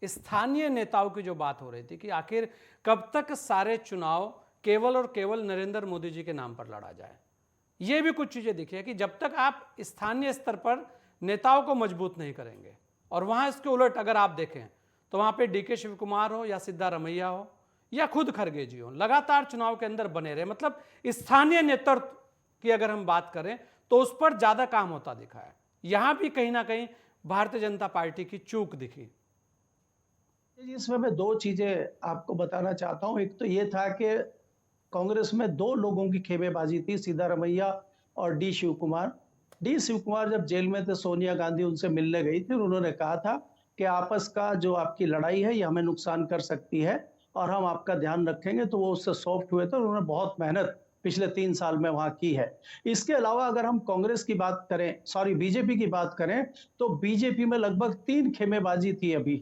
स्थानीय नेताओं की जो बात हो रही थी कि आखिर कब तक सारे चुनाव केवल और केवल नरेंद्र मोदी जी के नाम पर लड़ा जाए। ये भी कुछ चीजें दिखी है कि जब तक आप स्थानीय स्तर पर नेताओं को मजबूत नहीं करेंगे, और वहां इसके उलट अगर आप देखें तो वहां पे डीके शिव कुमार हो या सिद्धारमैया हो या खुद खड़गे जी हो, लगातार चुनाव के अंदर बने रहे। मतलब स्थानीय नेतृत्व की अगर हम बात करें तो उस पर ज्यादा काम होता दिखा है। यहां भी कहीं ना कहीं भारतीय जनता पार्टी की चूक दिखी। इसमें मैं दो चीजें आपको बताना चाहता हूं। एक तो ये था कि कांग्रेस में दो लोगों की खेमेबाजी थी, सिद्धारमैया और डी शिव कुमार। डी शिव कुमार जब जेल में थे, सोनिया गांधी उनसे मिलने गई थी और उन्होंने कहा था कि आपस का जो आपकी लड़ाई है ये हमें नुकसान कर सकती है और हम आपका ध्यान रखेंगे। तो वो उससे सॉफ्ट हुए थे और उन्होंने बहुत मेहनत पिछले 3 साल में वहां की है। इसके अलावा अगर हम कांग्रेस की बात करें, सॉरी बीजेपी की बात करें, तो बीजेपी में लगभग 3 खेमेबाजी थी अभी।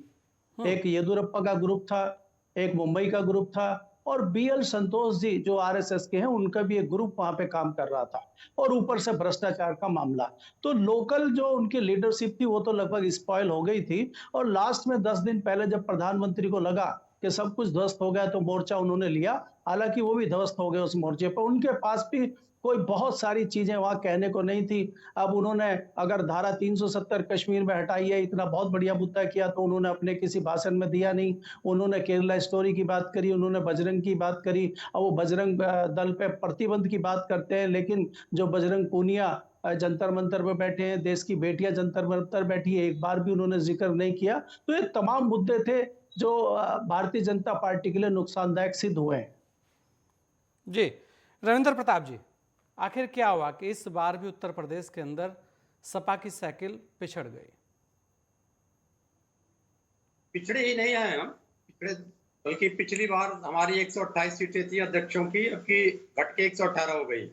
एक येदुरप्पा का ग्रुप था, एक मुंबई का ग्रुप था और बीएल संतोष जी जो आरएसएस के हैं उनका भी एक ग्रुप वहां पे काम कर रहा था, और ऊपर से भ्रष्टाचार का मामला। तो लोकल जो उनकी लीडरशिप थी वो तो लगभग स्पॉइल हो गई थी। और लास्ट में 10 दिन पहले जब प्रधानमंत्री को लगा कि सब कुछ ध्वस्त हो गया तो मोर्चा उन्होंने लिया। हालांकि वो भी ध्वस्त हो गए उस मोर्चे पर। उनके पास भी कोई बहुत सारी चीजें वहां कहने को नहीं थी। अब उन्होंने अगर धारा 370 कश्मीर में हटाई है, इतना बहुत बढ़िया मुद्दा किया, तो उन्होंने अपने किसी भाषण में दिया नहीं। उन्होंने केरला स्टोरी की बात करी, उन्होंने बजरंग की बात करी। अब वो बजरंग दल पे प्रतिबंध की बात करते हैं, लेकिन जो बजरंग पूनिया जंतर मंतर पे बैठे हैं, देश की बेटियां जंतर मंतर बैठी है, एक बार भी उन्होंने जिक्र नहीं किया। तो ये तमाम मुद्दे थे जो भारतीय जनता पार्टी के लिए नुकसानदायक सिद्ध हुए हैं। जी, रविंद्र प्रताप जी, आखिर क्या हुआ कि इस बार भी उत्तर प्रदेश के अंदर सपा की साइकिल पिछड़ गई? पिछड़े ही नहीं है हम, पिछड़े बल्कि पिछली बार हमारी 128 सीटें थी अध्यक्षों की, अब की घट के 118 हो गई।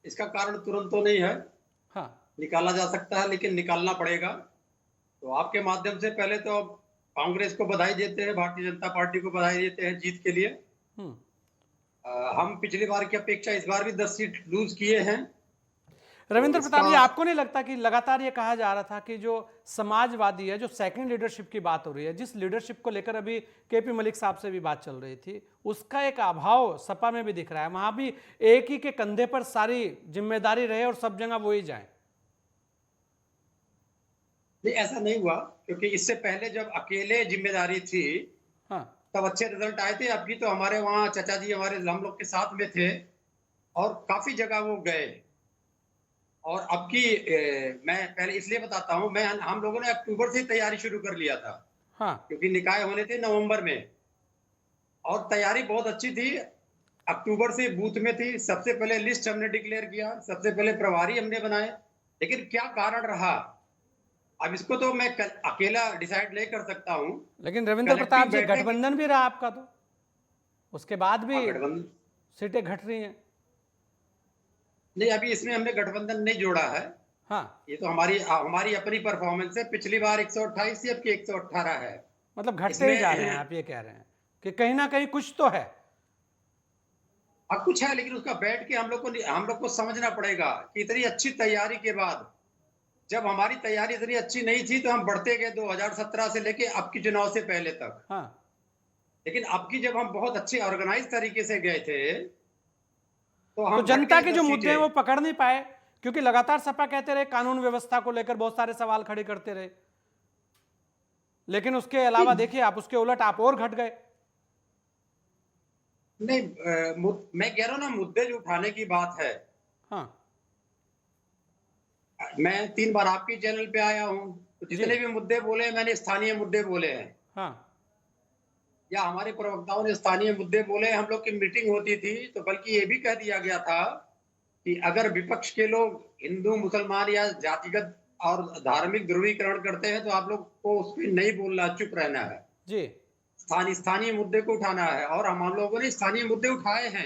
इसका कारण तुरंत तो नहीं है, हाँ, निकाला जा सकता है, लेकिन निकालना पड़ेगा। तो आपके माध्यम से पहले तो कांग्रेस को बधाई देते हैं, भारतीय जनता पार्टी को बधाई देते हैं जीत के लिए। हम पिछली बार की अपेक्षा इस बार भी 10 सीट लूज किए हैं। रविंद्र तो प्रताप जी, इसका आपको नहीं लगता कि लगातार ये कहा जा रहा था कि जो समाजवादी है, जो सेकंड लीडरशिप की बात हो रही है, जिस लीडरशिप को लेकर अभी केपी मलिक साहब से भी बात चल रही थी, उसका एक अभाव सपा में भी दिख रहा है। वहां भी एक ही के कंधे पर सारी जिम्मेदारी रहे और सब जगह वो ही जाए। नहीं, ऐसा नहीं हुआ, क्योंकि इससे पहले जब अकेले जिम्मेदारी थी हाँ, तब अच्छे रिजल्ट आए थे। अभी तो हमारे वहाँ चाचा जी हमारे हम लोग के साथ में थे और काफी जगह वो गए। और अब की मैं पहले इसलिए बताता हूँ, मैं हम लोगों ने अक्टूबर से तैयारी शुरू कर लिया था, हाँ, क्योंकि निकाय होने थे नवंबर में और तैयारी बहुत अच्छी थी। अक्टूबर से बूथ में थी, सबसे पहले लिस्ट हमने डिक्लेयर किया, सबसे पहले प्रभारी हमने बनाए। लेकिन क्या कारण रहा, अब इसको तो मैं अकेला डिसाइड नहीं कर सकता हूँ। लेकिन रविंद्र प्रताप कलेक्टिव जी, बैठेंगे। गठबंधन भी रहा आपका, तो उसके बाद भी हाँ, गठबंधन सीटें घट रही हैं। नहीं, अभी इसमें हमने गठबंधन नहीं जोड़ा है। हाँ, ये तो हमारी हमारी अपनी परफॉर्मेंस है। पिछली बार 128 थी, अब की 118 है। मतलब घटते ही जा रहे हैं, इसमें आप ये कह रहे हैं कि कहीं ना कहीं कुछ तो है। अब कुछ है, लेकिन उसका बैठ के हम लोग को समझना पड़ेगा कि इतनी अच्छी तैयारी के बाद, जब हमारी तैयारी इतनी अच्छी नहीं थी तो हम बढ़ते गए 2017 से लेके अब की चुनाव से पहले तक। हाँ, लेकिन अब की जब हम बहुत अच्छे ऑर्गेनाइज तरीके से गए थे तो तो हम जनता घटे के जो 10 मुद्दे हैं सीटें। वो पकड़ नहीं पाए, क्योंकि लगातार सपा कहते रहे, कानून व्यवस्था को लेकर बहुत सारे सवाल खड़े करते रहे। लेकिन उसके अलावा देखिए आप, उसके उलट आप और घट गए। नहीं, मैं कह रहा हूँ ना, मुद्दे जो उठाने की बात है। हाँ, मैं 3 बार आपके चैनल पे आया हूँ, तो जितने भी मुद्दे बोले मैंने स्थानीय मुद्दे बोले हैं, हाँ, या हमारे प्रवक्ताओं ने स्थानीय मुद्दे बोले। हम लोग की मीटिंग होती थी तो बल्कि ये भी कह दिया गया था कि अगर विपक्ष के लोग हिंदू मुसलमान या जातिगत और धार्मिक ध्रुवीकरण करते हैं तो आप लोग को उस पर नहीं बोलना, चुप रहना है। जी, स्थानीय मुद्दे को उठाना है, और हम लोगों ने स्थानीय मुद्दे उठाए हैं।